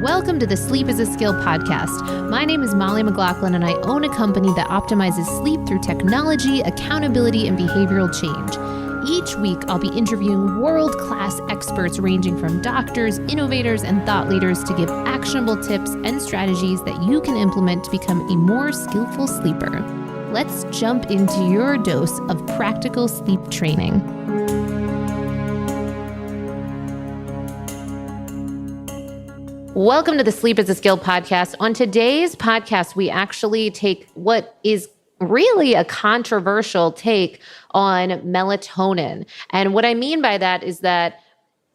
Welcome to the Sleep is a Skill podcast. My name is Molly McLaughlin, and I own a company that optimizes sleep through technology, accountability, and behavioral change. Each week, I'll be interviewing world-class experts ranging from doctors, innovators, and thought leaders to give actionable tips and strategies that you can implement to become a more skillful sleeper. Let's jump into your dose of practical sleep training. Welcome to the Sleep is a Skill podcast. On today's podcast, we actually take what is really a controversial take on melatonin. And what I mean by that is that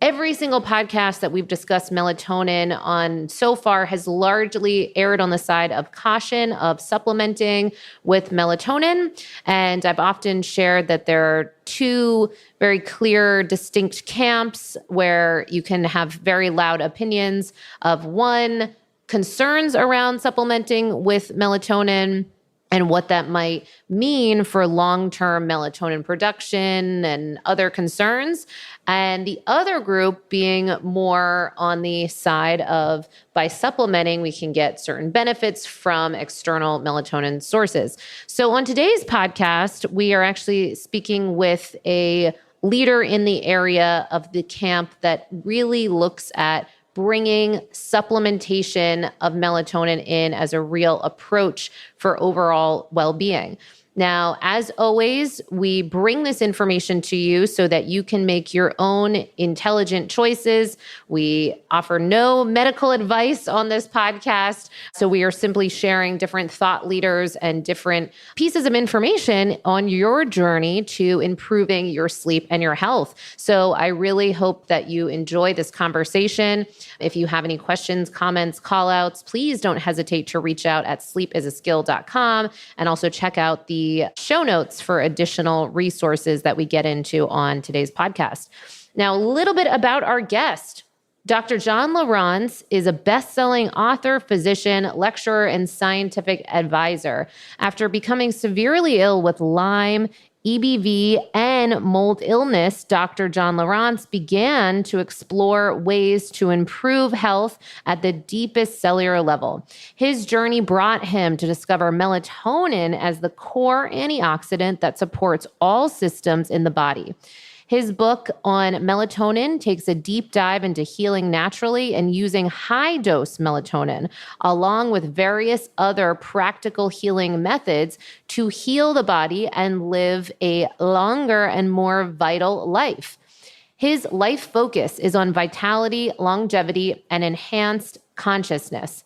every single podcast that we've discussed melatonin on so far has largely erred on the side of caution of supplementing with melatonin. And I've often shared that there are two very clear, distinct camps where you can have very loud opinions of one, concerns around supplementing with melatonin and what that might mean for long-term melatonin production and other concerns. And the other group being more on the side of by supplementing, we can get certain benefits from external melatonin sources. So on today's podcast, we are actually speaking with a leader in the area of the camp that really looks at bringing supplementation of melatonin in as a real approach for overall well-being. Now, as always, we bring this information to you so that you can make your own intelligent choices. We offer no medical advice on this podcast. So we are simply sharing different thought leaders and different pieces of information on your journey to improving your sleep and your health. So I really hope that you enjoy this conversation. If you have any questions, comments, call outs, please don't hesitate to reach out at sleepisaskill.com and also check out the show notes for additional resources that we get into on today's podcast. Now, a little bit about our guest. Dr. John Lieurance is a best-selling author, physician, lecturer, and scientific advisor. After becoming severely ill with Lyme, EBV, and mold illness, Dr. John Lieurance began to explore ways to improve health at the deepest cellular level. His journey brought him to discover melatonin as the core antioxidant that supports all systems in the body. His book on melatonin takes a deep dive into healing naturally and using high-dose melatonin, along with various other practical healing methods to heal the body and live a longer and more vital life. His life focus is on vitality, longevity, and enhanced consciousness.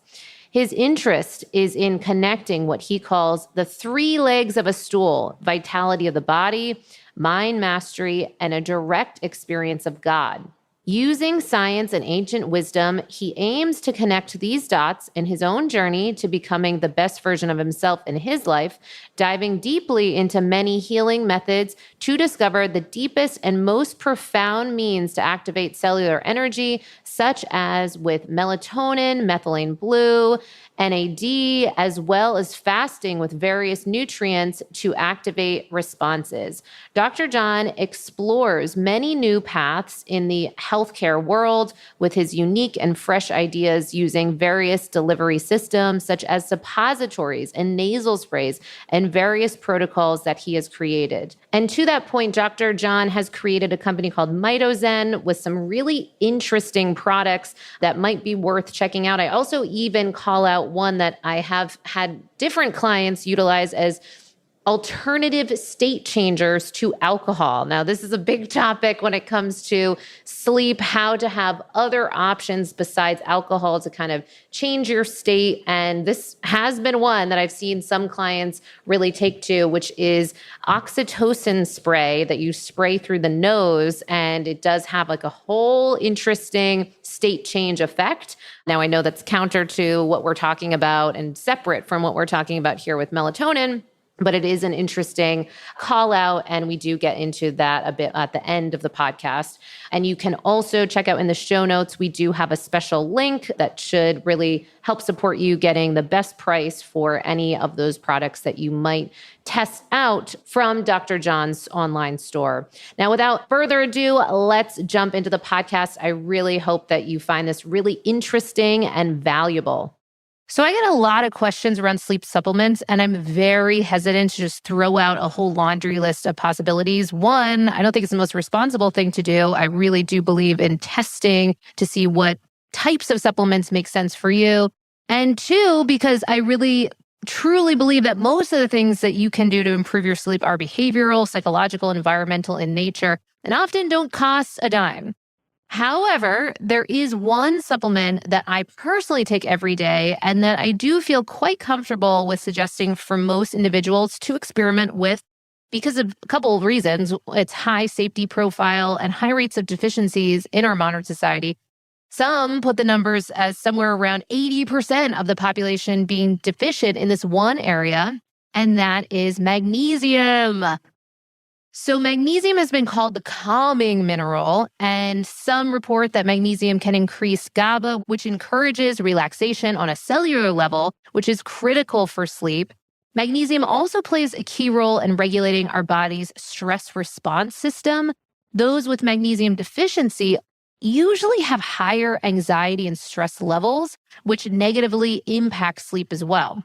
His interest is in connecting what he calls the three legs of a stool: vitality of the body, mind mastery, and a direct experience of God. Using science and ancient wisdom, he aims to connect these dots in his own journey to becoming the best version of himself in his life, diving deeply into many healing methods to discover the deepest and most profound means to activate cellular energy, such as with melatonin, methylene blue, NAD, as well as fasting with various nutrients to activate responses. Dr. John explores many new paths in the healthcare world with his unique and fresh ideas using various delivery systems such as suppositories and nasal sprays and various protocols that he has created. And to that point, Dr. John has created a company called Mitozen with some really interesting products that might be worth checking out. I also even call out one that I have had different clients utilize as alternative state changers to alcohol. Now, this is a big topic when it comes to sleep, how to have other options besides alcohol to kind of change your state. And this has been one that I've seen some clients really take to, which is oxytocin spray that you spray through the nose. And it does have like a whole interesting state change effect. Now, I know that's counter to what we're talking about and separate from what we're talking about here with melatonin. But it is an interesting call out, and we do get into that a bit at the end of the podcast. And you can also check out in the show notes, we do have a special link that should really help support you getting the best price for any of those products that you might test out from Dr. John's online store. Now, without further ado, let's jump into the podcast. I really hope that you find this really interesting and valuable. So I get a lot of questions around sleep supplements, and I'm very hesitant to just throw out a whole laundry list of possibilities. One, I don't think it's the most responsible thing to do. I really do believe in testing to see what types of supplements make sense for you. And two, because I really truly believe that most of the things that you can do to improve your sleep are behavioral, psychological, environmental in nature, and often don't cost a dime. However, there is one supplement that I personally take every day and that I do feel quite comfortable with suggesting for most individuals to experiment with because of a couple of reasons. Its high safety profile and high rates of deficiencies in our modern society. Some put the numbers as somewhere around 80% of the population being deficient in this one area, and that is magnesium. So magnesium has been called the calming mineral, and some report that magnesium can increase GABA, which encourages relaxation on a cellular level, which is critical for sleep. Magnesium also plays a key role in regulating our body's stress response system. Those with magnesium deficiency usually have higher anxiety and stress levels, which negatively impact sleep as well.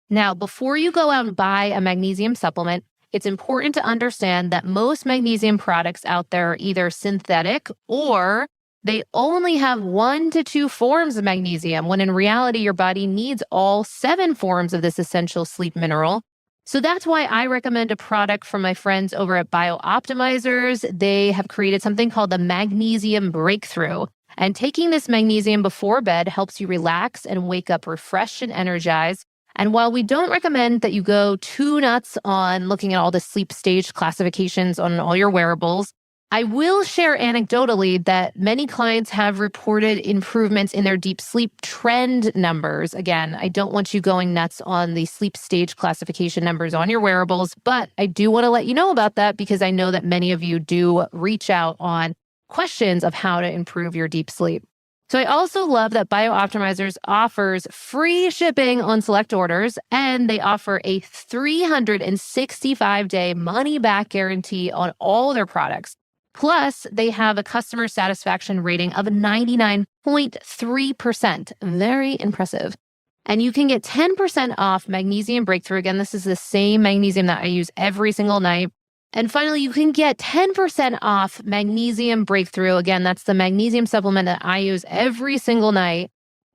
Now, before you go out and buy a magnesium supplement, it's important to understand that most magnesium products out there are either synthetic or they only have 1 to 2 forms of magnesium, when in reality, your body needs all 7 forms of this essential sleep mineral. So that's why I recommend a product from my friends over at BioOptimizers. They have created something called the Magnesium Breakthrough. And taking this magnesium before bed helps you relax and wake up refreshed and energized. And while we don't recommend that you go too nuts on looking at all the sleep stage classifications on all your wearables, I will share anecdotally that many clients have reported improvements in their deep sleep trend numbers. Again, I don't want you going nuts on the sleep stage classification numbers on your wearables, but I do want to let you know about that because I know that many of you do reach out on questions of how to improve your deep sleep. So I also love that BioOptimizers offers free shipping on select orders, and they offer a 365-day money-back guarantee on all their products. Plus, they have a customer satisfaction rating of 99.3%. Very impressive. And you can get 10% off Magnesium Breakthrough. Again, this is the same magnesium that I use every single night. And finally, you can get 10% off Magnesium Breakthrough. Again, that's the magnesium supplement that I use every single night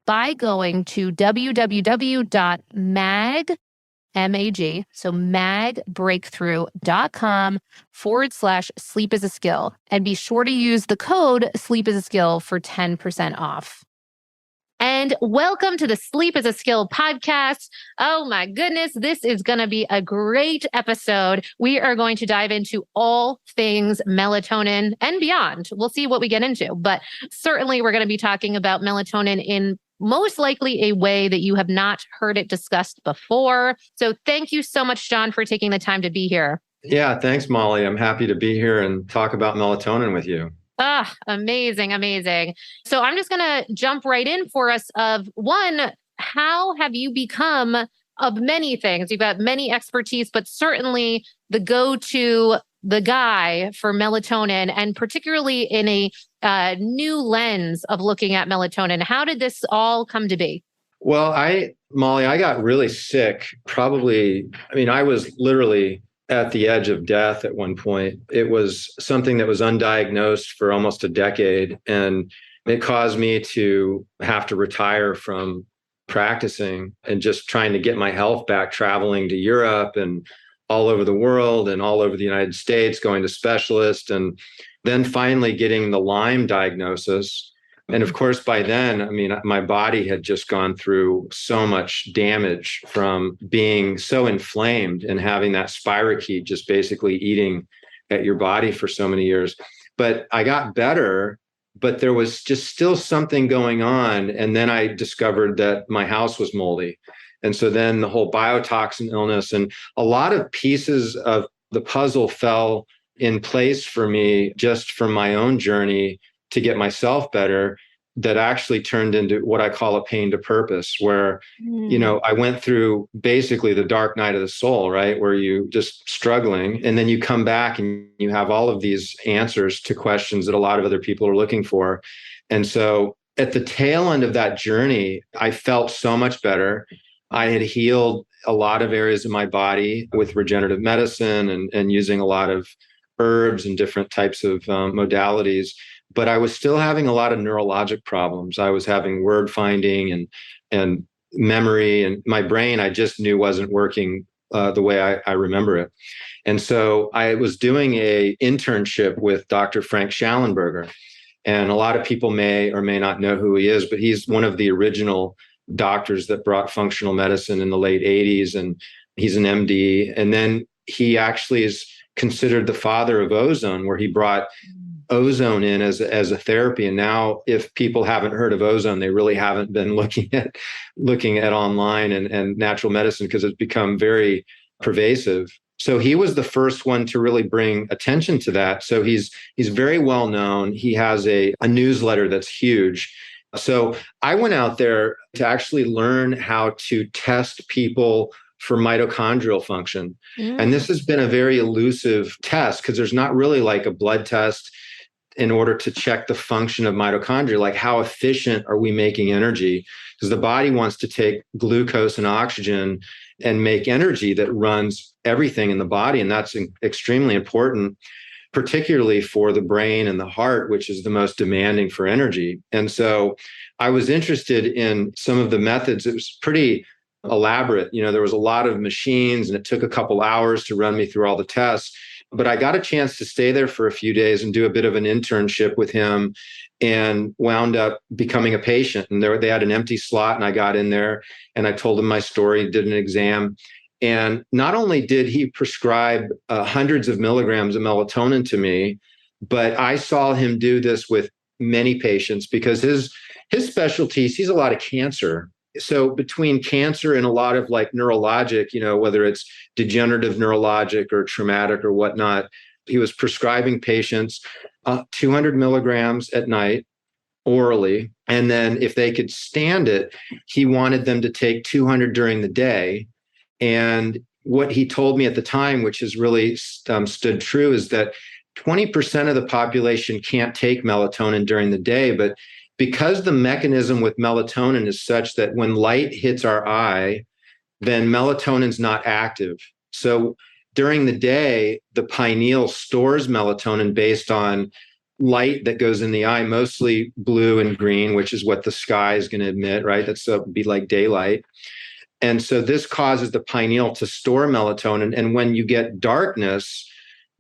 by going to magbreakthrough.com/sleep is a skill. And be sure to use the code sleep is a skill for 10% off. And welcome to the Sleep is a Skill podcast. Oh my goodness, this is going to be a great episode. We are going to dive into all things melatonin and beyond. We'll see what we get into, but certainly we're going to be talking about melatonin in most likely a way that you have not heard it discussed before. So thank you so much, John, for taking the time to be here. Yeah, thanks, Molly. I'm happy to be here and talk about melatonin with you. Ah, amazing, amazing. So I'm just going to jump right in for us of one, how have you become of many things? You've got many expertise, but certainly the go-to, the guy for melatonin, and particularly in a new lens of looking at melatonin. How did this all come to be? Well, Molly, I got really sick. I was literally at the edge of death at one point. It was something that was undiagnosed for almost a decade, and it caused me to have to retire from practicing and just trying to get my health back, traveling to Europe and all over the world and all over the United States, going to specialists, and then finally getting the Lyme diagnosis. And of course, by then, my body had just gone through so much damage from being so inflamed and having that spirochete just basically eating at your body for so many years. But I got better, but there was just still something going on. And then I discovered that my house was moldy. And so then the whole biotoxin illness and a lot of pieces of the puzzle fell in place for me just from my own journey to get myself better, that actually turned into what I call a pain to purpose, where, I went through basically the dark night of the soul, right? Where you just struggling, and then you come back and you have all of these answers to questions that a lot of other people are looking for. And so at the tail end of that journey, I felt so much better. I had healed a lot of areas of my body with regenerative medicine and using a lot of herbs and different types of modalities. But I was still having a lot of neurologic problems. I was having word finding and memory, and my brain I just knew wasn't working the way I remember it. And so I was doing a internship with Dr. Frank Schallenberger. And a lot of people may or may not know who he is, but he's one of the original doctors that brought functional medicine in the late 80s. And he's an MD. And then he actually is considered the father of ozone, where he brought ozone in as a therapy. And now if people haven't heard of ozone, they really haven't been looking at online and natural medicine, because it's become very pervasive. So he was the first one to really bring attention to that. So he's very well known. He has a newsletter that's huge. So I went out there to actually learn how to test people for mitochondrial function. And this has been a very elusive test, because there's not really like a blood test in order to check the function of mitochondria, like how efficient are we making energy? Because the body wants to take glucose and oxygen and make energy that runs everything in the body. And that's extremely important, particularly for the brain and the heart, which is the most demanding for energy. And so I was interested in some of the methods. It was pretty elaborate. There was a lot of machines, and it took a couple hours to run me through all the tests. But I got a chance to stay there for a few days and do a bit of an internship with him, and wound up becoming a patient. And they had an empty slot, and I got in there and I told him my story, did an exam. And not only did he prescribe hundreds of milligrams of melatonin to me, but I saw him do this with many patients, because his specialty sees a lot of cancer. So between cancer and a lot of like neurologic, whether it's degenerative neurologic or traumatic or whatnot, he was prescribing patients 200 milligrams at night orally. And then if they could stand it, he wanted them to take 200 during the day. And what he told me at the time, which has really stood true, is that 20% of the population can't take melatonin during the day, but because the mechanism with melatonin is such that when light hits our eye, then melatonin's not active. So during the day, the pineal stores melatonin based on light that goes in the eye, mostly blue and green, which is what the sky is going to emit, right? That's be like daylight. And so this causes the pineal to store melatonin. And when you get darkness,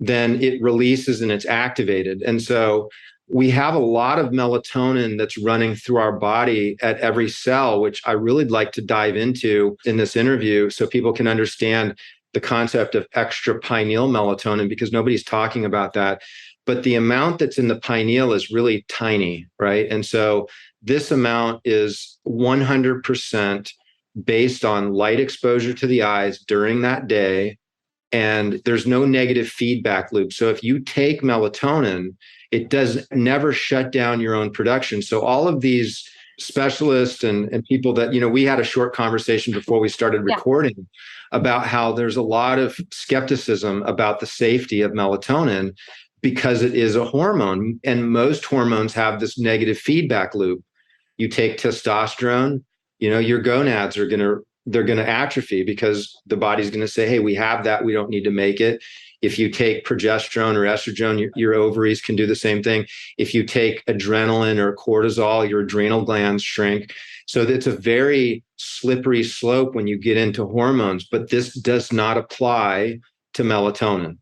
then it releases and it's activated. And so we have a lot of melatonin that's running through our body at every cell, which I really like to dive into in this interview so people can understand the concept of extra pineal melatonin, because nobody's talking about that. But the amount that's in the pineal is really tiny, right? And so this amount is 100% based on light exposure to the eyes during that day. And there's no negative feedback loop. So if you take melatonin, it does never shut down your own production. So all of these specialists and people that, we had a short conversation before we started recording about how there's a lot of skepticism about the safety of melatonin, because it is a hormone, and most hormones have this negative feedback loop. You take testosterone, your gonads are they're going to atrophy, because the body's going to say, hey, we have that, we don't need to make it. If you take progesterone or estrogen, your ovaries can do the same thing. If you take adrenaline or cortisol, your adrenal glands shrink. So it's a very slippery slope when you get into hormones, but this does not apply to melatonin.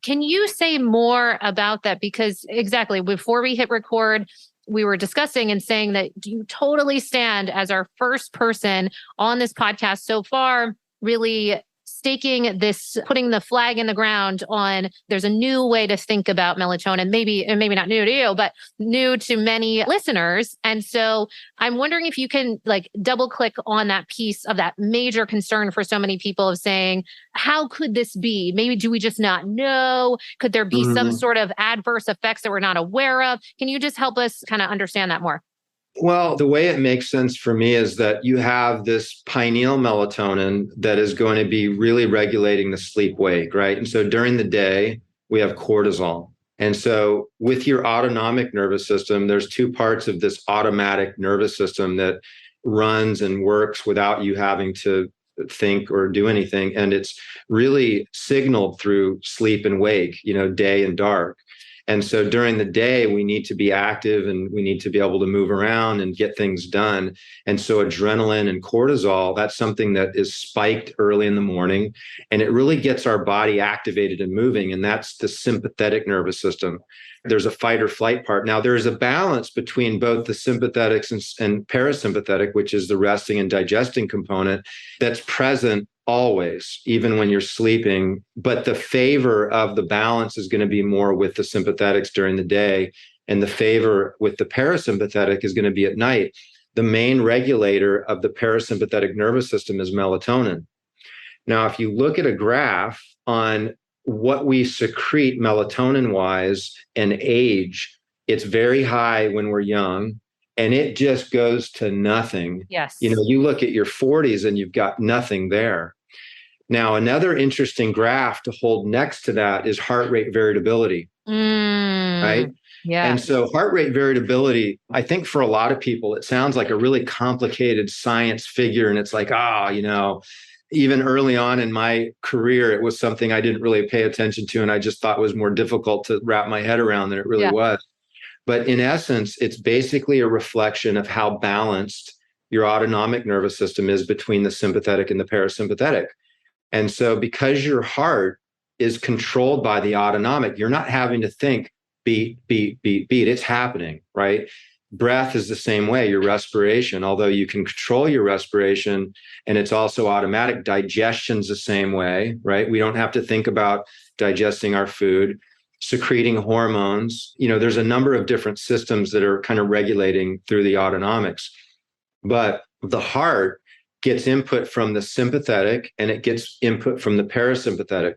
Can you say more about that? Because exactly before we hit record, we were discussing and saying that you totally stand as our first person on this podcast so far, really putting the flag in the ground on there's a new way to think about melatonin, maybe not new to you, but new to many listeners. And so I'm wondering if you can like double click on that piece of that major concern for so many people of saying, how could this be? Maybe do we just not know? Could there be some sort of adverse effects that we're not aware of? Can you just help us kind of understand that more? Well, the way it makes sense for me is that you have this pineal melatonin that is going to be really regulating the sleep wake, right? And so during the day, we have cortisol. And so with your autonomic nervous system, there's two parts of this automatic nervous system that runs and works without you having to think or do anything. And it's really signaled through sleep and wake, day and dark. And so during the day, we need to be active and we need to be able to move around and get things done. And so adrenaline and cortisol, that's something that is spiked early in the morning, and it really gets our body activated and moving. And that's the sympathetic nervous system. There's a fight or flight part. Now, there's a balance between both the sympathetics and parasympathetic, which is the resting and digesting component, that's present always, even when you're sleeping. But the favor of the balance is going to be more with the sympathetics during the day, and the favor with the parasympathetic is going to be at night. The main regulator of the parasympathetic nervous system is melatonin. Now, if you look at a graph on what we secrete melatonin-wise and age, it's very high when we're young, and it just goes to nothing. Yes. You look at your 40s and you've got nothing there. Now, another interesting graph to hold next to that is heart rate variability, right? Yeah. And so heart rate variability, I think for a lot of people, it sounds like a really complicated science figure. And it's like, even early on in my career, it was something I didn't really pay attention to. And I just thought was more difficult to wrap my head around than it really was. But in essence, it's basically a reflection of how balanced your autonomic nervous system is between the sympathetic and the parasympathetic. And so because your heart is controlled by the autonomic, you're not having to think beat, beat, beat, beat. It's happening, right? Breath is the same way, your respiration, although you can control your respiration and it's also automatic. Digestion's the same way, right? We don't have to think about digesting our food. Secreting hormones, there's a number of different systems that are kind of regulating through the autonomics. But the heart gets input from the sympathetic and it gets input from the parasympathetic.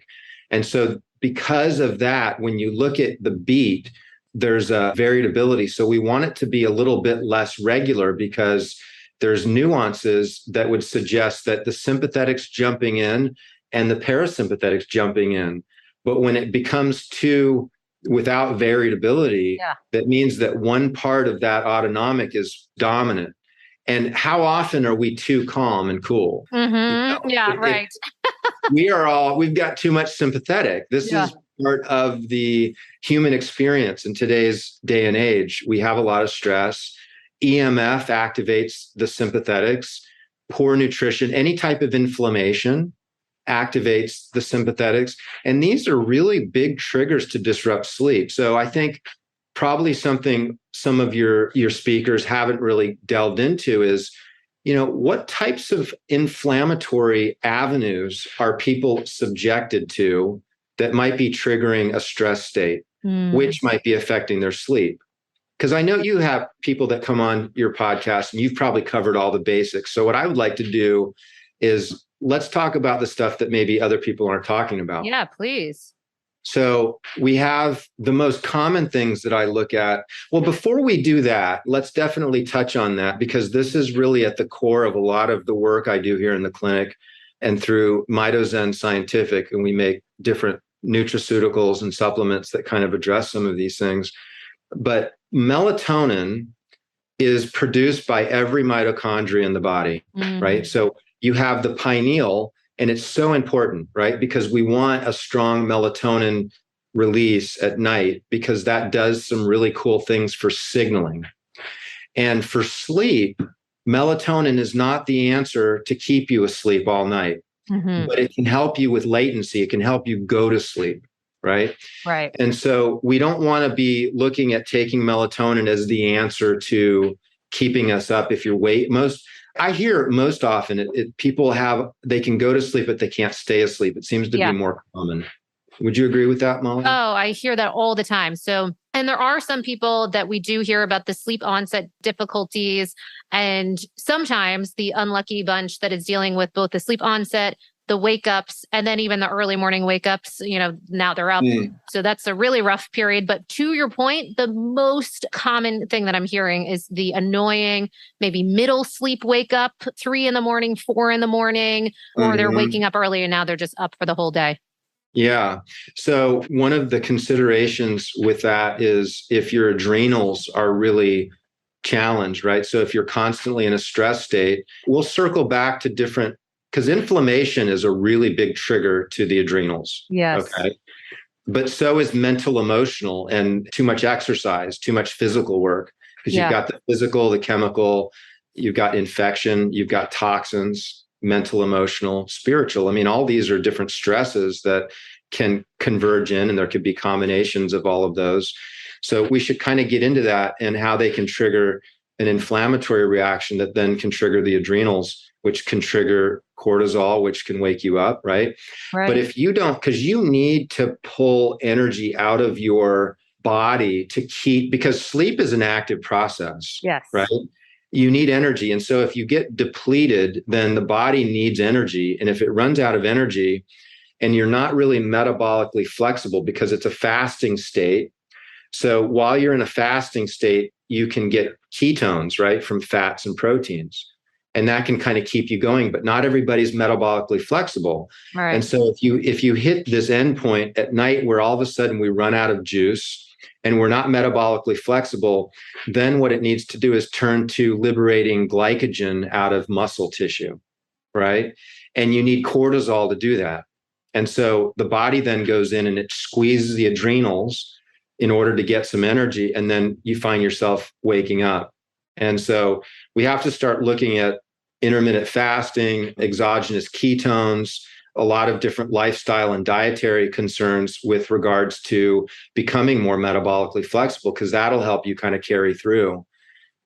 And so because of that, when you look at the beat, there's a variability. So we want it to be a little bit less regular because there's nuances that would suggest that the sympathetics jumping in and the parasympathetics jumping in. But when it becomes too without variability, that means that one part of that autonomic is dominant. And how often are we too calm and cool? Right. We've got too much sympathetic. This is part of the human experience in today's day and age. We have a lot of stress. EMF activates the sympathetics. Poor nutrition, any type of inflammation activates the sympathetics. And these are really big triggers to disrupt sleep. So I think probably something some of your speakers haven't really delved into is, what types of inflammatory avenues are people subjected to that might be triggering a stress state, which might be affecting their sleep? Because I know you have people that come on your podcast and you've probably covered all the basics. So what I would like to do is let's talk about the stuff that maybe other people aren't talking about. Yeah, please. So we have the most common things that I look at. Well, before we do that, let's definitely touch on that because this is really at the core of a lot of the work I do here in the clinic and through Mitozen Scientific. And we make different nutraceuticals and supplements that kind of address some of these things. But melatonin is produced by every mitochondria in the body, right? So you have the pineal, and it's so important, right? Because we want a strong melatonin release at night because that does some really cool things for signaling. And for sleep, melatonin is not the answer to keep you asleep all night, but it can help you with latency. It can help you go to sleep, right? Right. And so we don't want to be looking at taking melatonin as the answer to keeping us up if you're I hear most often people they can go to sleep, but they can't stay asleep. It seems to be more common. Would you agree with that, Molly? Oh, I hear that all the time. So, and there are some people that we do hear about the sleep onset difficulties, and sometimes the unlucky bunch that is dealing with both the sleep onset, the wake ups, and then even the early morning wake ups, now they're up. So that's a really rough period. But to your point, the most common thing that I'm hearing is the annoying, maybe middle sleep wake up, 3 a.m, 4 a.m, or they're waking up early and now they're just up for the whole day. Yeah. So one of the considerations with that is if your adrenals are really challenged, right? So if you're constantly in a stress state, we'll circle back to because inflammation is a really big trigger to the adrenals. Yes. Okay. But so is mental, emotional, and too much exercise, too much physical work, because you've got the physical, the chemical, you've got infection, you've got toxins, mental, emotional, spiritual. I mean, all these are different stresses that can converge in, and there could be combinations of all of those. So we should kind of get into that and how they can trigger an inflammatory reaction that then can trigger the adrenals, which can trigger cortisol, which can wake you up, right? But if you don't, because you need to pull energy out of your body because sleep is an active process, right? You need energy. And so if you get depleted, then the body needs energy. And if it runs out of energy and you're not really metabolically flexible because it's a fasting state. So while you're in a fasting state, you can get ketones, right, from fats and proteins. And that can kind of keep you going, but not everybody's metabolically flexible. Right. And so if you hit this endpoint at night where all of a sudden we run out of juice and we're not metabolically flexible, then what it needs to do is turn to liberating glycogen out of muscle tissue, right? And you need cortisol to do that. And so the body then goes in and it squeezes the adrenals in order to get some energy. And then you find yourself waking up. And so we have to start looking at intermittent fasting, exogenous ketones, a lot of different lifestyle and dietary concerns with regards to becoming more metabolically flexible, because that'll help you kind of carry through.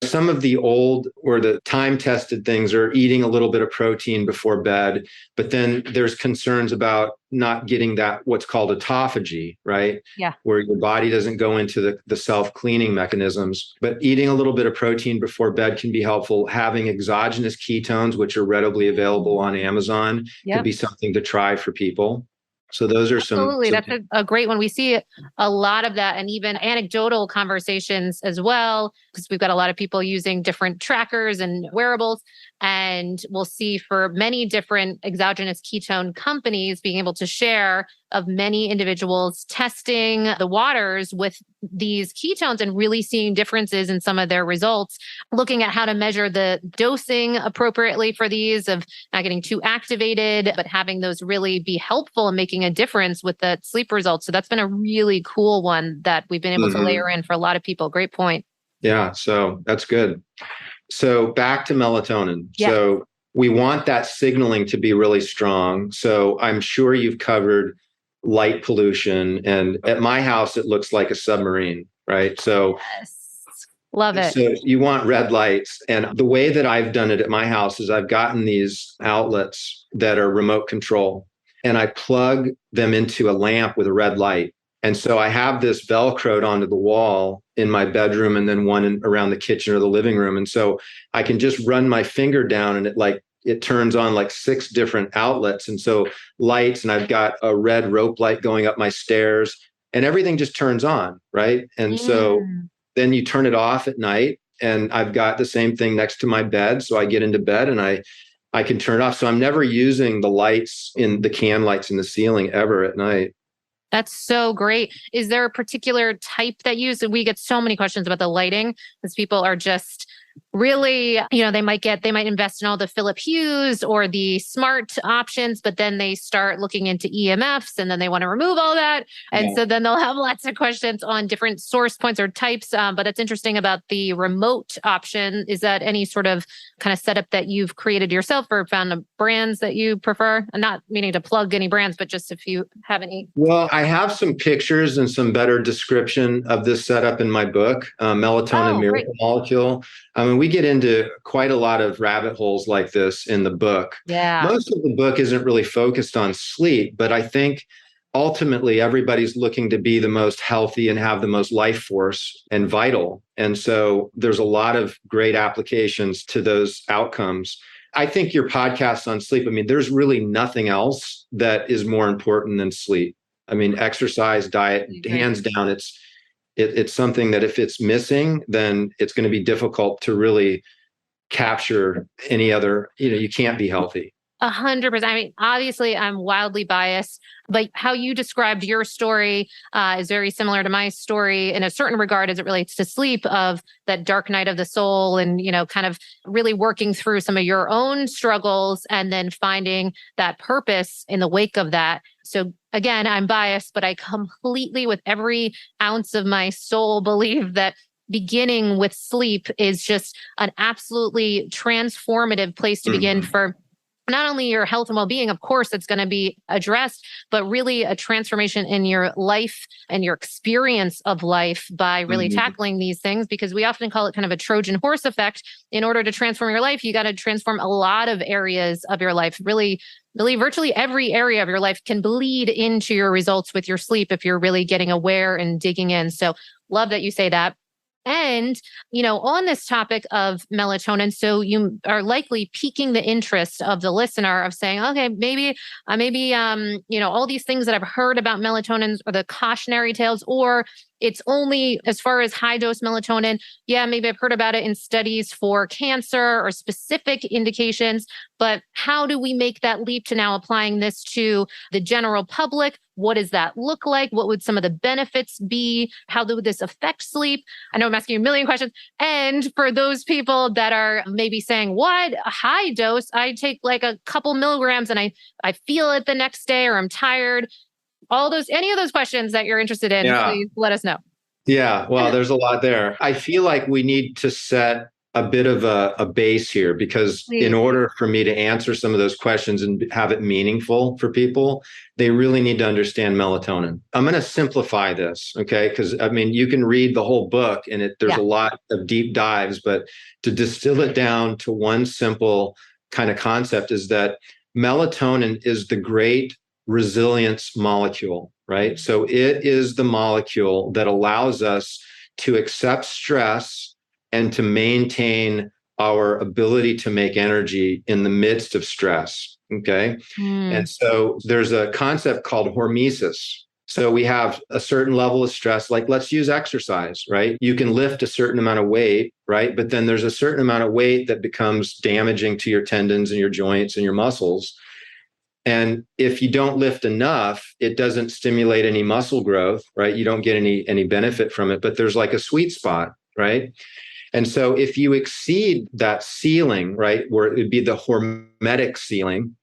Some of the old or the time-tested things are eating a little bit of protein before bed, but then there's concerns about not getting that what's called autophagy, right? Yeah. Where your body doesn't go into the self-cleaning mechanisms. But eating a little bit of protein before bed can be helpful. Having exogenous ketones, which are readily available on Amazon, could be something to try for people. So those are Absolutely. That's a great one. We see a lot of that, and even anecdotal conversations as well, because we've got a lot of people using different trackers and wearables. And we'll see for many different exogenous ketone companies being able to share of many individuals testing the waters with these ketones and really seeing differences in some of their results, looking at how to measure the dosing appropriately for these, of not getting too activated, but having those really be helpful in making a difference with the sleep results. So that's been a really cool one that we've been able to layer in for a lot of people. Great point. Yeah, so that's good. So back to melatonin. Yeah. So we want that signaling to be really strong. So I'm sure you've covered light pollution. And at my house, it looks like a submarine, right? So love it. So you want red lights. And the way that I've done it at my house is I've gotten these outlets that are remote control, and I plug them into a lamp with a red light. And so I have this Velcroed onto the wall in my bedroom, and then one around the kitchen or the living room. And so I can just run my finger down and it turns on like 6 different outlets. And so lights, and I've got a red rope light going up my stairs, and everything just turns on, right? And so then you turn it off at night, and I've got the same thing next to my bed. So I get into bed and I can turn it off. So I'm never using the lights in the can lights in the ceiling ever at night. That's so great. Is there a particular type that you use? We get so many questions about the lighting, because people are just really, they might invest in all the Philip Hughes or the smart options, but then they start looking into EMFs, and then they want to remove all that. And so then they'll have lots of questions on different source points or types. But it's interesting about the remote option. Is that any sort of kind of setup that you've created yourself or found brands that you prefer? I'm not meaning to plug any brands, but just if you have any. Well, I have some pictures and some better description of this setup in my book, Melatonin Miracle Molecule. I mean, we get into quite a lot of rabbit holes like this in the book. Yeah. Most of the book isn't really focused on sleep, but I think ultimately everybody's looking to be the most healthy and have the most life force and vital. And so there's a lot of great applications to those outcomes. I think your podcast on sleep, I mean, there's really nothing else that is more important than sleep. I mean, exercise, diet, hands down, it's something that if it's missing, then it's going to be difficult to really capture any other, you can't be healthy. 100%. I mean, obviously, I'm wildly biased, but how you described your story is very similar to my story in a certain regard as it relates to sleep, of that dark night of the soul and, kind of really working through some of your own struggles and then finding that purpose in the wake of that. So again, I'm biased, but I completely, with every ounce of my soul, believe that beginning with sleep is just an absolutely transformative place to begin for not only your health and well-being, of course, it's going to be addressed, but really a transformation in your life and your experience of life by really tackling these things, because we often call it kind of a Trojan horse effect. In order to transform your life, you got to transform a lot of areas of your life. Really, virtually every area of your life can bleed into your results with your sleep if you're really getting aware and digging in. So love that you say that. And, on this topic of melatonin, so you are likely piquing the interest of the listener of saying, okay, maybe, all these things that I've heard about melatonin are the cautionary tales, or it's only as far as high dose melatonin. Yeah, maybe I've heard about it in studies for cancer or specific indications, but how do we make that leap to now applying this to the general public? What does that look like? What would some of the benefits be? How would this affect sleep? I know I'm asking you a million questions. And for those people that are maybe saying, what, a high dose? I take like a couple milligrams and I feel it the next day, or I'm tired. Any of those questions that you're interested in, please let us know. Yeah, well, there's a lot there. I feel like we need to set a bit of a base here, because in order for me to answer some of those questions and have it meaningful for people, they really need to understand melatonin. I'm going to simplify this, okay? Because I mean, you can read the whole book and there's a lot of deep dives, but to distill it down to one simple kind of concept is that melatonin is the great resilience molecule, right? So it is the molecule that allows us to accept stress and to maintain our ability to make energy in the midst of stress, okay? And so there's a concept called hormesis. So we have a certain level of stress, like let's use exercise, right? You can lift a certain amount of weight, right? But then there's a certain amount of weight that becomes damaging to your tendons and your joints and your muscles. And if you don't lift enough, it doesn't stimulate any muscle growth, right? You don't get any benefit from it, but there's like a sweet spot, right? And so if you exceed that ceiling, right, where it would be the hormetic ceiling,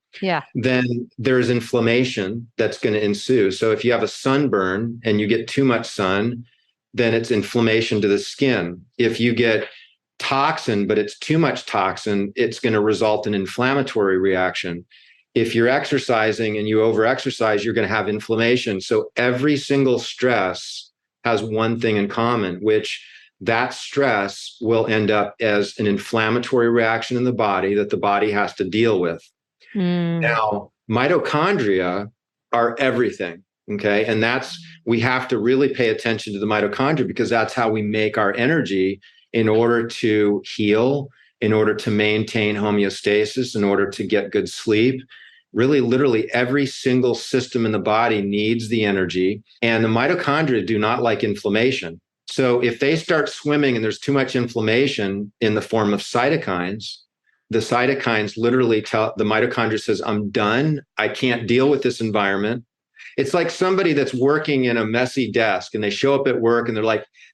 then there's inflammation that's going to ensue. So if you have a sunburn and you get too much sun, then it's inflammation to the skin. If you get toxin, but it's too much toxin, it's going to result in inflammatory reaction. If you're exercising and you over-exercise, you're going to have inflammation. So every single stress has one thing in common, which that stress will end up as an inflammatory reaction in the body that the body has to deal with. Now, mitochondria are everything, okay? And we have to really pay attention to the mitochondria, because that's how we make our energy in order to heal, in order to maintain homeostasis, in order to get good sleep. Really, literally every single system in the body needs the energy, and the mitochondria do not like inflammation. So if they start swimming and there's too much inflammation in the form of cytokines, the cytokines literally tell the mitochondria says, I'm done. I can't deal with this environment. It's like somebody that's working in a messy desk and they show up at work and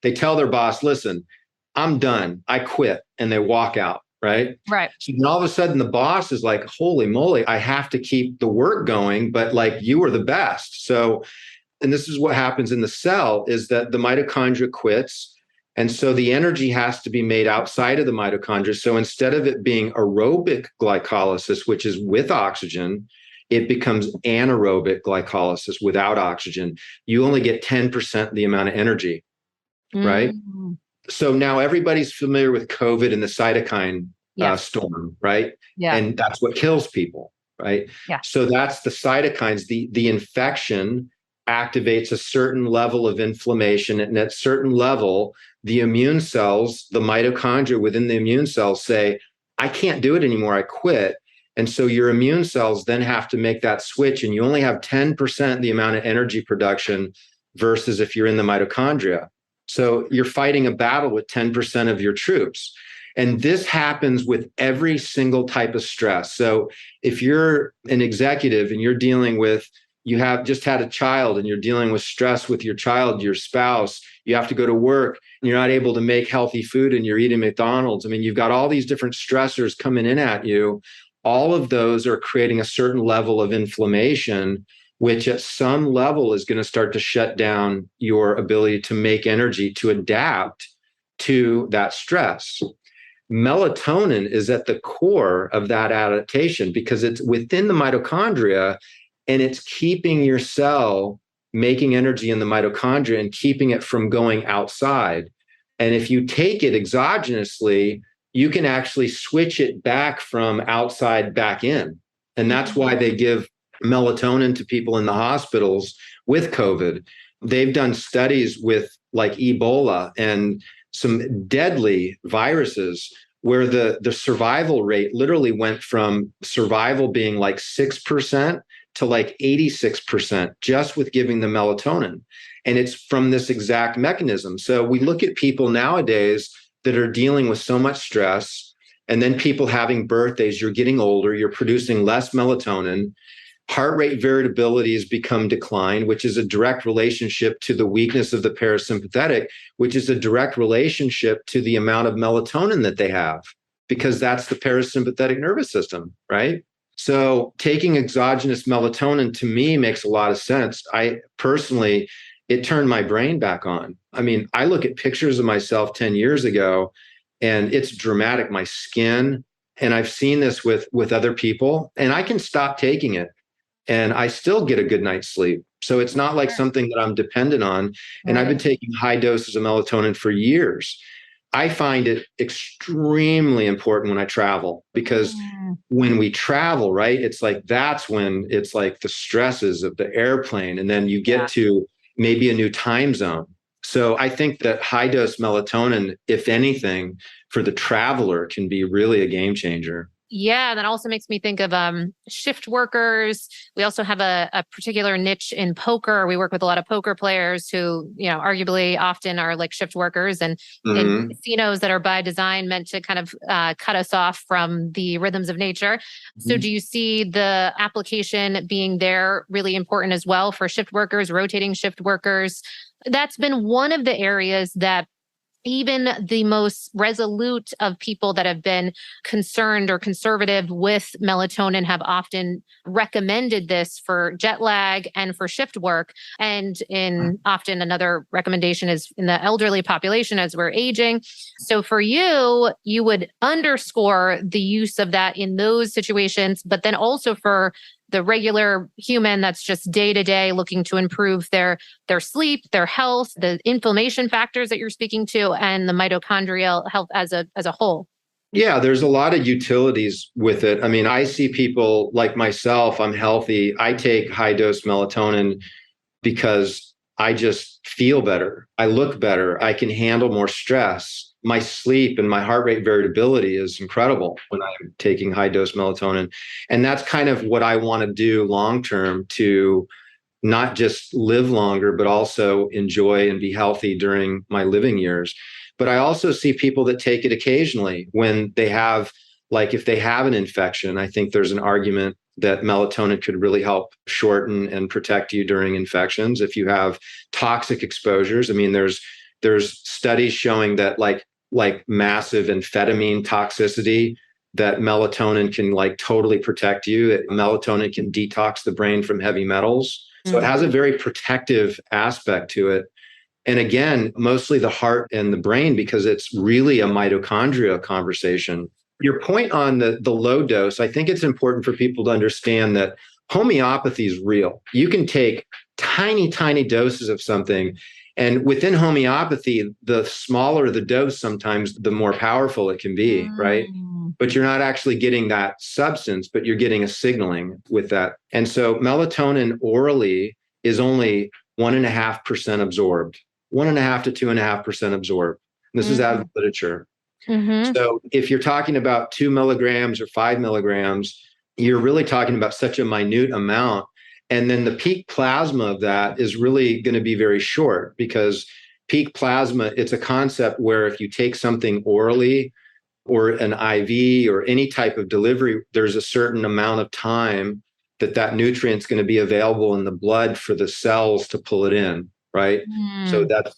they tell their boss, listen, I'm done. I quit. And they walk out. Right. So then all of a sudden the boss is like, holy moly, I have to keep the work going, but like you are the best. So, and this is what happens in the cell, is that the mitochondria quits. And so the energy has to be made outside of the mitochondria. So instead of it being aerobic glycolysis, which is with oxygen, it becomes anaerobic glycolysis without oxygen. You only get 10% the amount of energy, right? So now everybody's familiar with COVID and the cytokine storm, right? Yeah. And that's what kills people, right? Yeah. So that's the cytokines. The infection activates a certain level of inflammation. And at a certain level, the immune cells, the mitochondria within the immune cells say, I can't do it anymore. I quit. And so your immune cells then have to make that switch, and you only have 10% the amount of energy production versus if you're in the mitochondria. So you're fighting a battle with 10% of your troops. And this happens with every single type of stress. So if you're an executive and you're dealing with, you have just had a child and you're dealing with stress with your child, your spouse, you have to go to work and you're not able to make healthy food and you're eating McDonald's. I mean, you've got all these different stressors coming in at you. All of those are creating a certain level of inflammation, which at some level is going to start to shut down your ability to make energy to adapt to that stress. Melatonin is at the core of that adaptation because it's within the mitochondria and it's keeping your cell making energy in the mitochondria and keeping it from going outside. And if you take it exogenously, you can actually switch it back from outside back in. And that's why they give melatonin to people in the hospitals with COVID. They've done studies with like Ebola and some deadly viruses where the survival rate literally went from survival being like 6% to like 86% just with giving them melatonin. And it's from this exact mechanism. So we look at people nowadays that are dealing with so much stress, and then people having birthdays, you're getting older, you're producing less melatonin, heart rate variability has become declined, which is a direct relationship to the weakness of the parasympathetic, which is a direct relationship to the amount of melatonin that they have, because that's the parasympathetic nervous system, right? So taking exogenous melatonin to me makes a lot of sense. I personally, it turned my brain back on. I mean, I look at pictures of myself 10 years ago and it's dramatic, my skin. And I've seen this with other people, and I can stop taking it and I still get a good night's sleep. So it's not like something that I'm dependent on. And I've been taking high doses of melatonin for years. I find it extremely important when I travel, because when we travel, right, it's like, that's when it's like the stresses of the airplane. And then you get to maybe a new time zone. So I think that high dose melatonin, if anything, for the traveler can be really a game changer. Yeah, that also makes me think of shift workers. We also have a particular niche in poker. We work with a lot of poker players who, arguably often are like shift workers and in casinos that are by design meant to kind of cut us off from the rhythms of nature. So do you see the application being there really important as well for shift workers, rotating shift workers? That's been one of the areas that even the most resolute of people that have been concerned or conservative with melatonin have often recommended this for jet lag and for shift work. And often another recommendation is in the elderly population as we're aging. So for you, you would underscore the use of that in those situations, but then also for the regular human that's just day to day looking to improve their sleep, their health, the inflammation factors that you're speaking to, and the mitochondrial health as a whole. Yeah, there's a lot of utilities with it. I mean, I see people like myself, I'm healthy. I take high dose melatonin because I just feel better. I look better. I can handle more stress. My sleep and my heart rate variability is incredible when I'm taking high dose melatonin. And that's kind of what I want to do long-term to not just live longer, but also enjoy and be healthy during my living years. But I also see people that take it occasionally when they have, like if they have an infection. I think there's an argument that melatonin could really help shorten and protect you during infections. If you have toxic exposures, I mean, there's studies showing that like massive amphetamine toxicity, that melatonin can like totally protect you. That melatonin can detox the brain from heavy metals. So it has a very protective aspect to it. And again, mostly the heart and the brain, because it's really a mitochondria conversation. Your point on the low dose, I think it's important for people to understand that homeopathy is real. You can take tiny, tiny doses of something And within homeopathy, the smaller the dose, sometimes the more powerful it can be, right? But you're not actually getting that substance, but you're getting a signaling with that. And so melatonin orally is only 1.5% absorbed, 1.5 to 2.5% absorbed. This is out of the literature. So if you're talking about 2 milligrams or 5 milligrams, you're really talking about such a minute amount. And then the peak plasma of that is really going to be very short, because peak plasma, it's a concept where if you take something orally or an IV or any type of delivery, there's a certain amount of time that nutrient's going to be available in the blood for the cells to pull it in, right? So that's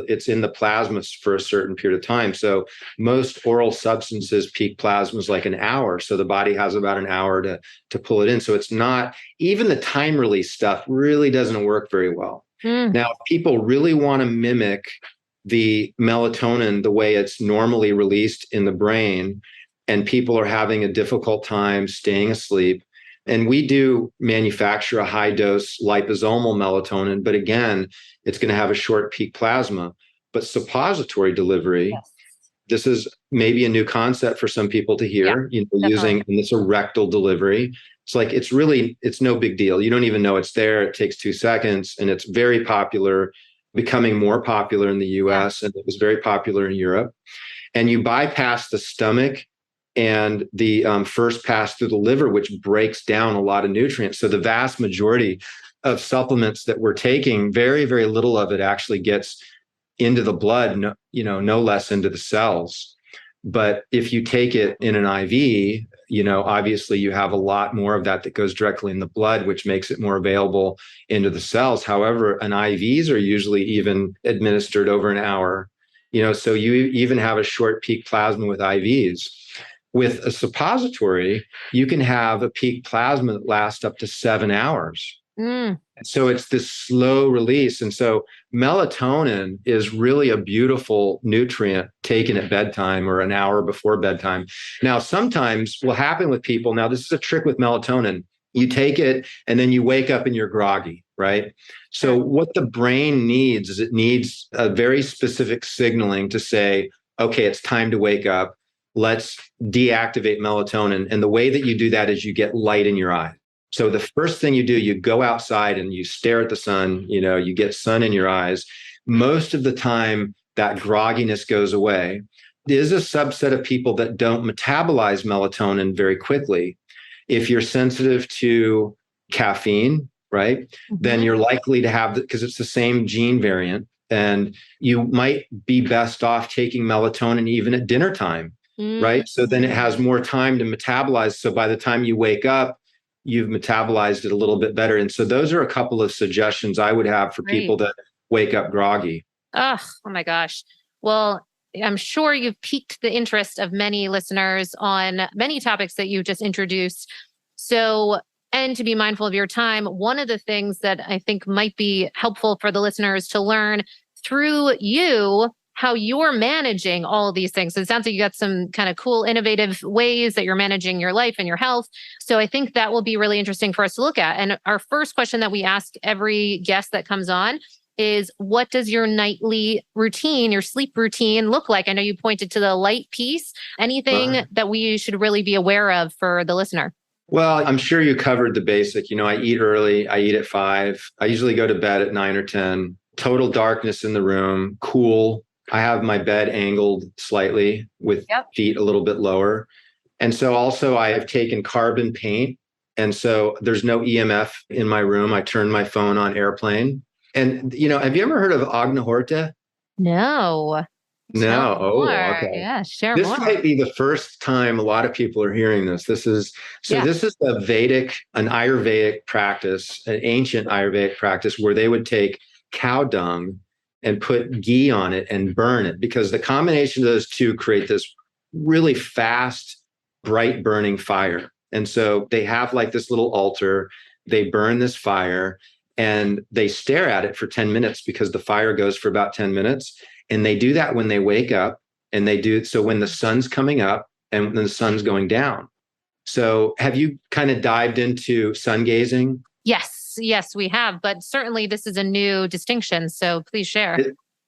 it's in the plasma for a certain period of time. So most oral substances peak plasma is like an hour. So the body has about an hour to pull it in. So it's not, even the time release stuff really doesn't work very well. Now, if people really want to mimic the melatonin the way it's normally released in the brain, and people are having a difficult time staying asleep, and we do manufacture a high dose liposomal melatonin, but again, it's going to have a short peak plasma. But suppository delivery, this is maybe a new concept for some people to hear, using, and it's a rectal delivery. It's like, it's no big deal. You don't even know it's there. It takes 2 seconds, and it's very popular, becoming more popular in the US, and it was very popular in Europe. And you bypass the stomach and the first pass through the liver, which breaks down a lot of nutrients. So the vast majority of supplements that we're taking, very, very little of it actually gets into the blood, no less into the cells. But if you take it in an IV, obviously you have a lot more of that goes directly in the blood, which makes it more available into the cells. However, IVs are usually even administered over an hour, so you even have a short peak plasma with IVs. With a suppository, you can have a peak plasma that lasts up to 7 hours. So it's this slow release. And so melatonin is really a beautiful nutrient taken at bedtime or an hour before bedtime. Now, sometimes what happens with people, now this is a trick with melatonin, you take it and then you wake up and you're groggy, right? So what the brain needs is it needs a very specific signaling to say, okay, it's time to wake up. Let's deactivate melatonin. And the way that you do that is you get light in your eye. So the first thing you do, you go outside and you stare at the sun, you get sun in your eyes. Most of the time, that grogginess goes away. There's a subset of people that don't metabolize melatonin very quickly. If you're sensitive to caffeine, right, then you're likely to have, because it's the same gene variant, and you might be best off taking melatonin even at dinner time, right? So then it has more time to metabolize. So by the time you wake up, you've metabolized it a little bit better. And so those are a couple of suggestions I would have for people that wake up groggy. Oh my gosh. Well, I'm sure you've piqued the interest of many listeners on many topics that you just introduced. So, and to be mindful of your time, one of the things that I think might be helpful for the listeners to learn through you, how you're managing all of these things. So it sounds like you got some kind of cool, innovative ways that you're managing your life and your health. So I think that will be really interesting for us to look at. And our first question that we ask every guest that comes on is, what does your nightly routine, your sleep routine look like? I know you pointed to the light piece. Anything that we should really be aware of for the listener? Well, I'm sure you covered the basic. I eat early. I eat at 5. I usually go to bed at 9 or 10. Total darkness in the room, cool. I have my bed angled slightly with feet a little bit lower. And so also I have taken carbon paint. And so there's no EMF in my room. I turn my phone on airplane. And, have you ever heard of Agna-Horta? No. No. Oh, okay. Yeah, share this more. Might be the first time a lot of people are hearing this. This is an Ayurvedic practice, an ancient Ayurvedic practice where they would take cow dung and put ghee on it and burn it, because the combination of those two create this really fast, bright burning fire. And so they have like this little altar, they burn this fire and they stare at it for 10 minutes because the fire goes for about 10 minutes. And they do that when they wake up, and they do so when the sun's coming up and when the sun's going down. So have you kind of dived into sun gazing? Yes. Yes, we have. But certainly this is a new distinction. So please share.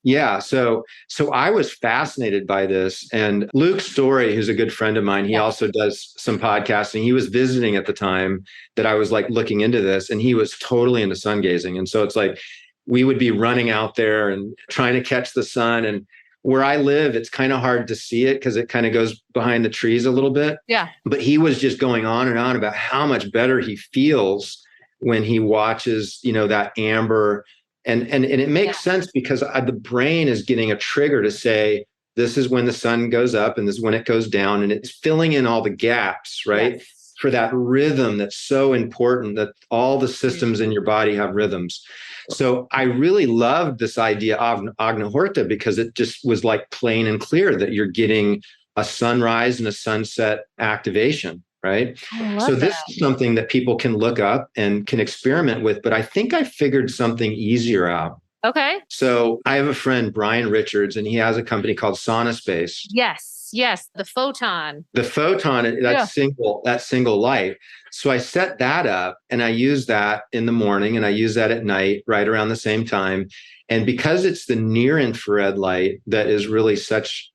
Yeah. So I was fascinated by this. And Luke Story, who's a good friend of mine, he also does some podcasting. He was visiting at the time that I was like looking into this, and he was totally into sun gazing. And so it's like we would be running out there and trying to catch the sun. And where I live, it's kind of hard to see it because it kind of goes behind the trees a little bit. Yeah. But he was just going on and on about how much better he feels when he watches, that amber. And it makes sense because the brain is getting a trigger to say, this is when the sun goes up and this is when it goes down. And it's filling in all the gaps, right? Yes. For that rhythm that's so important, that all the systems in your body have rhythms. So I really loved this idea of Agna-Horta because it just was like plain and clear that you're getting a sunrise and a sunset activation. Right. So this is something that people can look up and can experiment with. But I think I figured something easier out. Okay. So I have a friend, Brian Richards, and he has a company called SaunaSpace. Yes. The photon, that single light. So I set that up and I use that in the morning and I use that at night, right around the same time. And because it's the near infrared light that is really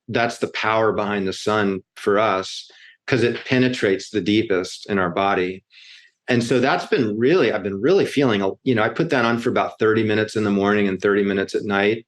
that's the power behind the sun for us, because it penetrates the deepest in our body. And so I've been really feeling, I put that on for about 30 minutes in the morning and 30 minutes at night.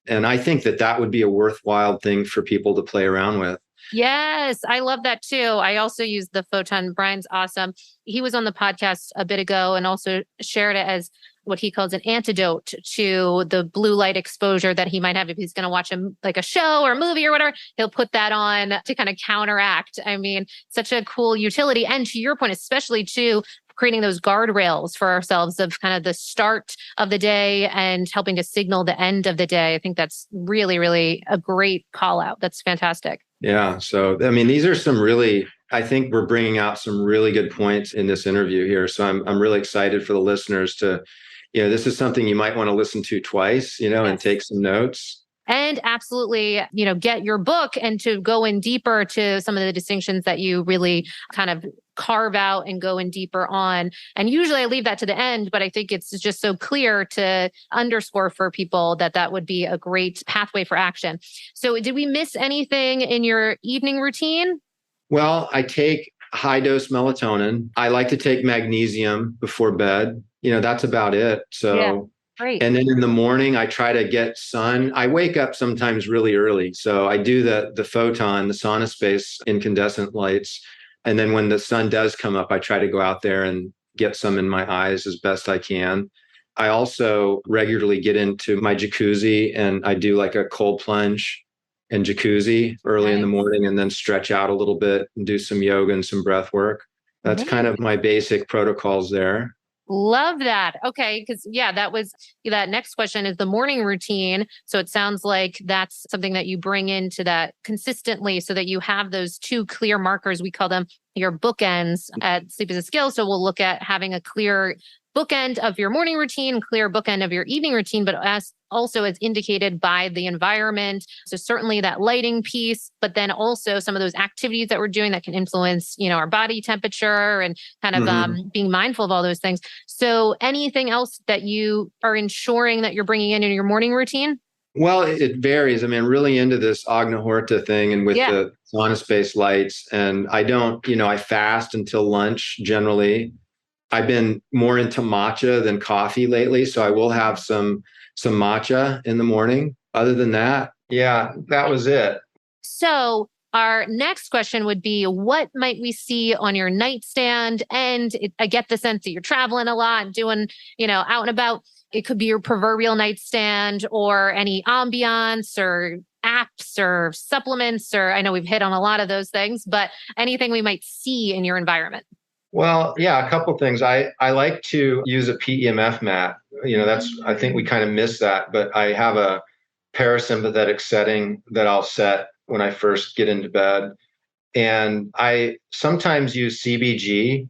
And I think that would be a worthwhile thing for people to play around with. Yes, I love that too. I also use the photon. Brian's awesome. He was on the podcast a bit ago and also shared it as what he calls an antidote to the blue light exposure that he might have if he's going to watch a show or a movie or whatever. He'll put that on to kind of counteract. I mean, such a cool utility. And to your point, especially too, creating those guardrails for ourselves of kind of the start of the day and helping to signal the end of the day. I think that's really, really a great call out. That's fantastic. Yeah. So, I mean, these are I think we're bringing out some really good points in this interview here. So I'm really excited for the listeners to, this is something you might want to listen to twice, and take some notes. And absolutely, get your book and to go in deeper to some of the distinctions that you really kind of carve out and go in deeper on. And usually I leave that to the end, but I think it's just so clear to underscore for people that would be a great pathway for action. So did we miss anything in your evening routine? Well, I take high dose melatonin. I like to take magnesium before bed. That's about it. So. Yeah. Great. And then in the morning, I try to get sun. I wake up sometimes really early. So I do the photon, the SaunaSpace incandescent lights. And then when the sun does come up, I try to go out there and get some in my eyes as best I can. I also regularly get into my jacuzzi and I do like a cold plunge and jacuzzi early in the morning and then stretch out a little bit and do some yoga and some breath work. That's kind of my basic protocols there. Love that. Okay. Because that next question is the morning routine. So it sounds like that's something that you bring into that consistently so that you have those two clear markers. We call them your bookends at Sleep is a Skill. So we'll look at having a clear bookend of your morning routine, clear bookend of your evening routine, but also as indicated by the environment. So certainly that lighting piece, but then also some of those activities that we're doing that can influence, our body temperature and kind of being mindful of all those things. So anything else that you are ensuring that you're bringing in your morning routine? Well, it varies. I mean, really into this Agna-Horta thing and with the SaunaSpace lights. And I don't, I fast until lunch generally. I've been more into matcha than coffee lately. So I will have some matcha in the morning. Other than that, that was it. So our next question would be, what might we see on your nightstand? And I get the sense that you're traveling a lot and doing, out and about. It could be your proverbial nightstand or any ambiance or apps or supplements, or I know we've hit on a lot of those things, but anything we might see in your environment. Well, a couple of things. I like to use a PEMF mat. I think we kind of miss that, but I have a parasympathetic setting that I'll set when I first get into bed. And I sometimes use CBG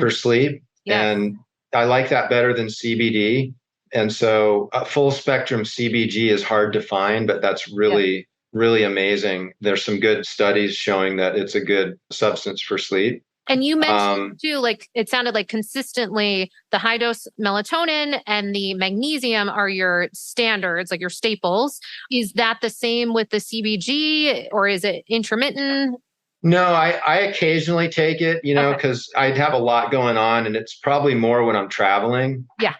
for sleep. Yes. And I like that better than CBD. And so a full spectrum CBG is hard to find, but that's really, really amazing. There's some good studies showing that it's a good substance for sleep. And you mentioned too, like it sounded like consistently the high dose melatonin and the magnesium are your standards, like your staples. Is that the same with the CBG or is it intermittent? No, I occasionally take it, Okay. because I'd have a lot going on and it's probably more when I'm traveling. Yeah.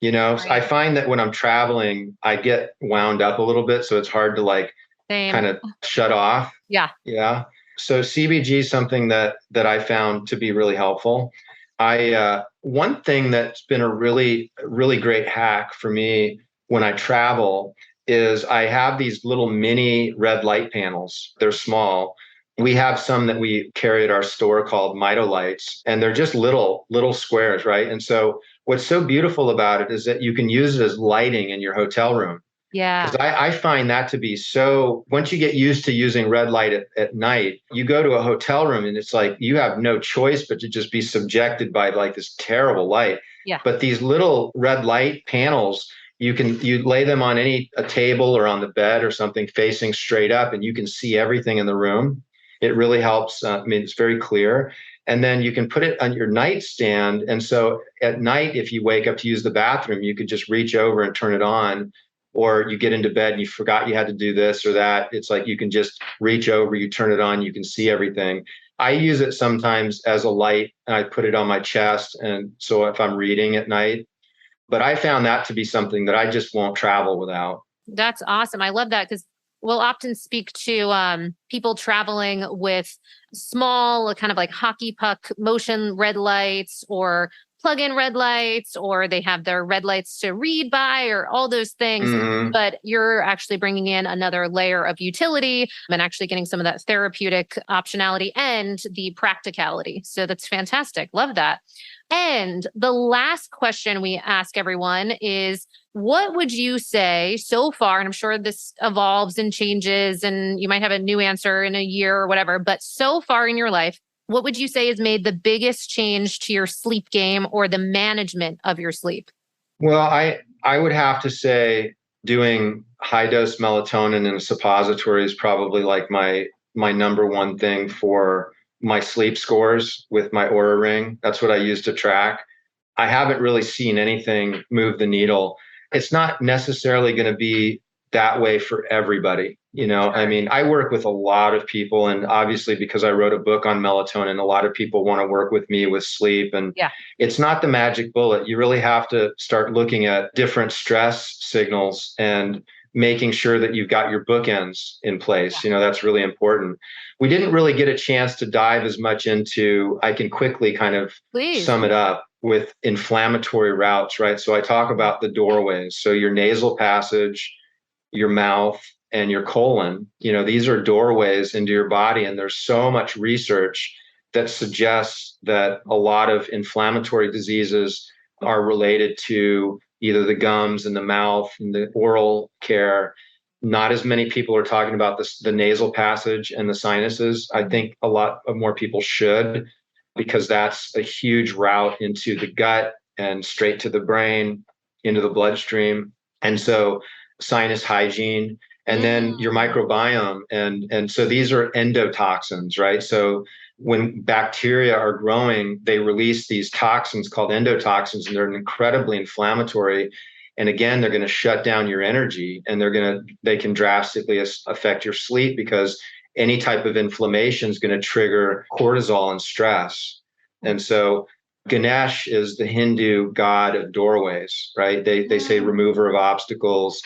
I find that when I'm traveling, I get wound up a little bit. So it's hard to like Same. kind of shut off. Yeah. Yeah. So CBG is something that I found to be really helpful. One thing that's been a really, really great hack for me when I travel is I have these little mini red light panels. They're small. We have some that we carry at our store called Mitolights, and they're just little squares, right? And so what's so beautiful about it is that you can use it as lighting in your hotel room. Yeah. Because I find that to be so, once you get used to using red light at night, you go to a hotel room and it's like you have no choice but to just be subjected by like this terrible light. Yeah. But these little red light panels, you lay them on a table or on the bed or something facing straight up and you can see everything in the room. It really helps. It's very clear. And then you can put it on your nightstand. And so at night, if you wake up to use the bathroom, you could just reach over and turn it on. Or you get into bed and you forgot you had to do this or that. It's like you can just reach over, you turn it on, you can see everything. I use it sometimes as a light and I put it on my chest. And so if I'm reading at night, but I found that to be something that I just won't travel without. That's awesome. I love that because we'll often speak to people traveling with small, kind of like hockey puck motion red lights or plug-in red lights, or they have their red lights to read by or all those things. Mm-hmm. But you're actually bringing in another layer of utility and actually getting some of that therapeutic optionality and the practicality. So that's fantastic. Love that. And the last question we ask everyone is, what would you say so far? And I'm sure this evolves and changes and you might have a new answer in a year or whatever, but so far in your life, what would you say has made the biggest change to your sleep game or the management of your sleep? Well, I would have to say doing high dose melatonin in a suppository is probably like my number one thing for my sleep scores with my Oura ring. That's what I use to track. I haven't really seen anything move the needle. It's not necessarily going to be that way for everybody. I mean, I work with a lot of people, and obviously because I wrote a book on melatonin, a lot of people want to work with me with sleep. And it's not the magic bullet. You really have to start looking at different stress signals and making sure that you've got your bookends in place. That's really important. We didn't really get a chance to dive as much into, I can quickly kind of sum it up with inflammatory routes, right? So I talk about the doorways. So your nasal passage, your mouth, and your colon, these are doorways into your body. And there's so much research that suggests that a lot of inflammatory diseases are related to either the gums and the mouth and the oral care. Not as many people are talking about the nasal passage and the sinuses. I think a lot of more people should, because that's a huge route into the gut and straight to the brain, into the bloodstream. And so sinus hygiene, and then your microbiome. And so these are endotoxins, right? So when bacteria are growing, they release these toxins called endotoxins, and they're incredibly inflammatory. And again, they're going to shut down your energy, and they can drastically affect your sleep, because any type of inflammation is going to trigger cortisol and stress. And so Ganesh is the Hindu god of doorways, right? They say remover of obstacles.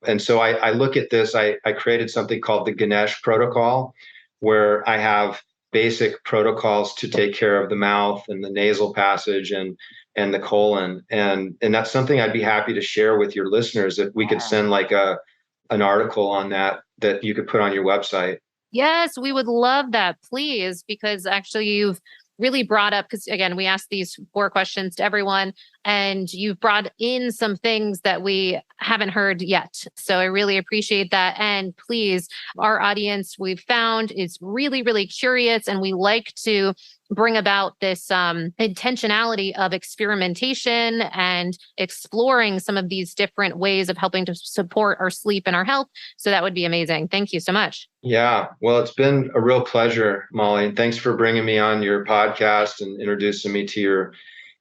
And so I look at this, I created something called the Ganesh protocol, where I have basic protocols to take care of the mouth and the nasal passage and the colon. And that's something I'd be happy to share with your listeners, if we could send like an article on that you could put on your website. Yes, we would love that, please, because actually you've really brought up, because again, we asked these 4 questions to everyone, and you've brought in some things that we haven't heard yet. So I really appreciate that. And please, our audience, we've found is really, really curious, and we like to bring about this intentionality of experimentation and exploring some of these different ways of helping to support our sleep and our health. So that would be amazing. Thank you so much. Yeah, well, it's been a real pleasure, Molly. And thanks for bringing me on your podcast and introducing me to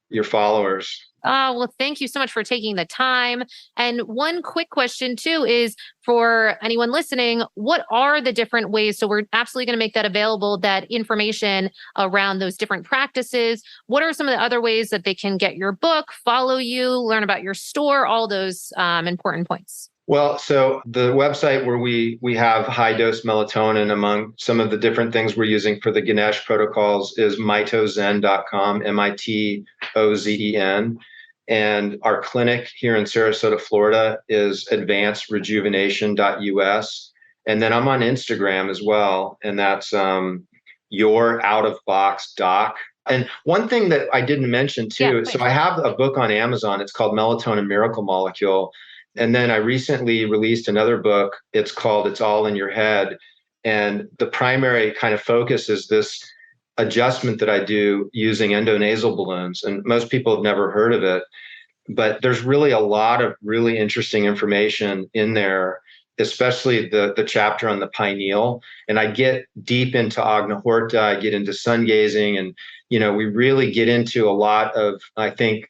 your followers. Oh, well, thank you so much for taking the time. And one quick question too is for anyone listening, what are the different ways? So we're absolutely going to make that available, that information around those different practices. What are some of the other ways that they can get your book, follow you, learn about your store, all those important points? Well, so the website where we have high dose melatonin among some of the different things we're using for the Ganesh protocols is mitozen.com, MITOZEN. And our clinic here in Sarasota, Florida is advancedrejuvenation.us. And then I'm on Instagram as well. And that's your out of box doc. And one thing that I didn't mention too, so I have a book on Amazon. It's called Melatonin Miracle Molecule. And then I recently released another book. It's called It's All in Your Head. And the primary kind of focus is this adjustment that I do using endonasal balloons. And most people have never heard of it, but there's really a lot of really interesting information in there, especially the chapter on the pineal. And I get deep into Agna Horta, I get into sun gazing, and, we really get into a lot of, I think,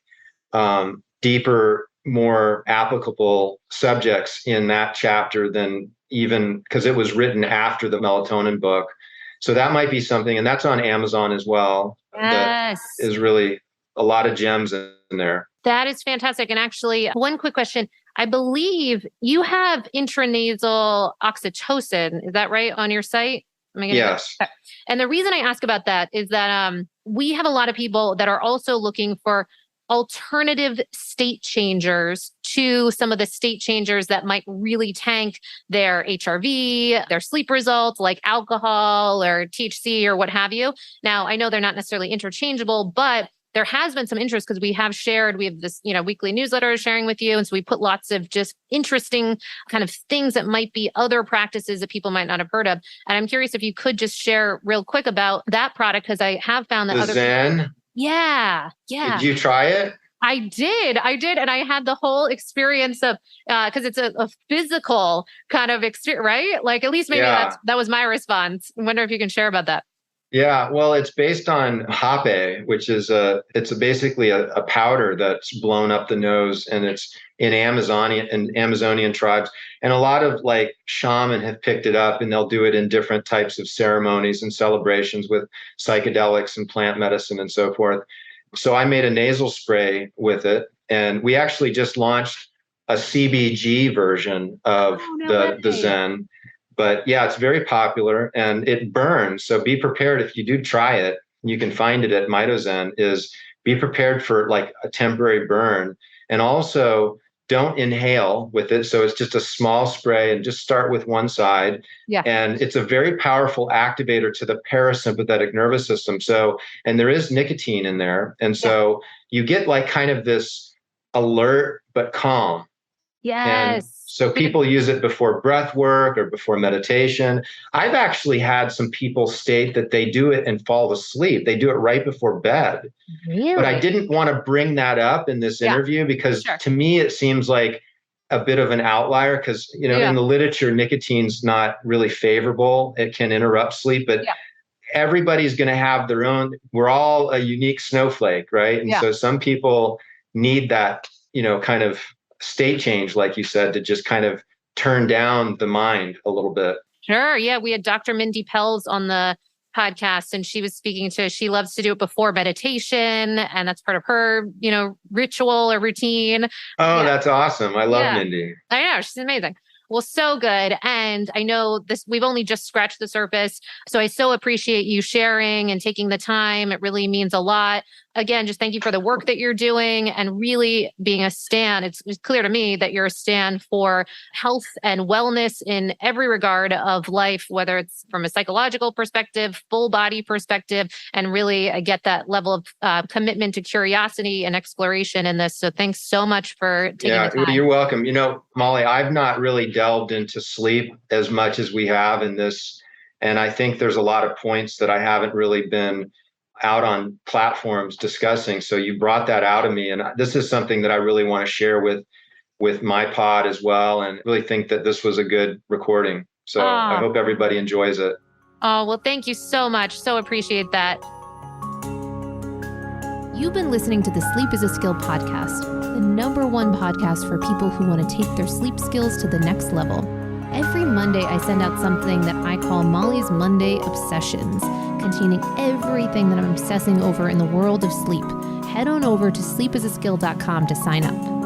deeper, more applicable subjects in that chapter than even because it was written after the melatonin book. So that might be something, and that's on Amazon as well. Yes. That is really a lot of gems in there. That is fantastic. And actually, one quick question. I believe you have intranasal oxytocin. Is that right on your site? Yes. And the reason I ask about that is that we have a lot of people that are also looking for alternative state changers to some of the state changers that might really tank their HRV, their sleep results, like alcohol or THC or what have you. Now, I know they're not necessarily interchangeable, but there has been some interest because we have this, weekly newsletter sharing with you. And so we put lots of just interesting kind of things that might be other practices that people might not have heard of. And I'm curious if you could just share real quick about that product, because I have found that the Zen. Yeah. Did you try it? I did. And I had the whole experience of, because it's a physical kind of experience, right? Like, at least maybe that was my response. I wonder if you can share about that. Yeah, well, it's based on hape, which is basically a powder that's blown up the nose, and it's in Amazonian tribes. And a lot of like shaman have picked it up, and they'll do it in different types of ceremonies and celebrations with psychedelics and plant medicine and so forth. So I made a nasal spray with it, and we actually just launched a CBG version of the Zen. But yeah, it's very popular and it burns. So be prepared if you do try it. You can find it at Mitozen. Is be prepared for like a temporary burn, and also don't inhale with it. So it's just a small spray, and just start with one side. Yeah. And it's a very powerful activator to the parasympathetic nervous system. So, and there is nicotine in there. And so you get like kind of this alert but calm. Yes. And so people use it before breath work or before meditation. I've actually had some people state that they do it and fall asleep. They do it right before bed. Really? But I didn't want to bring that up in this interview because to me, it seems like a bit of an outlier because, in the literature, nicotine's not really favorable. It can interrupt sleep, but everybody's going to have their own. We're all a unique snowflake, right? And so some people need that, kind of state change, like you said, to just kind of turn down the mind a little bit. Sure. Yeah. We had Dr. Mindy Pelz on the podcast, and she was she loves to do it before meditation, and that's part of her, ritual or routine. Oh, that's awesome. I love Mindy. I know. She's amazing. Well, so good. And I know we've only just scratched the surface. So I so appreciate you sharing and taking the time. It really means a lot. Again, just thank you for the work that you're doing and really being a stand. It's clear to me that you're a stand for health and wellness in every regard of life, whether it's from a psychological perspective, full body perspective, and really get that level of commitment to curiosity and exploration in this. So thanks so much for taking the time. You're welcome. Molly, I've not really delved into sleep as much as we have in this. And I think there's a lot of points that I haven't really been out on platforms discussing. So you brought that out of me. And this is something that I really want to share with my pod as well. And really think that this was a good recording. So I hope everybody enjoys it. Oh, well, thank you so much. So appreciate that. You've been listening to the Sleep is a Skill podcast, the #1 podcast for people who want to take their sleep skills to the next level. Every Monday, I send out something that I call Molly's Monday Obsessions, containing everything that I'm obsessing over in the world of sleep. Head on over to sleepisaskill.com to sign up.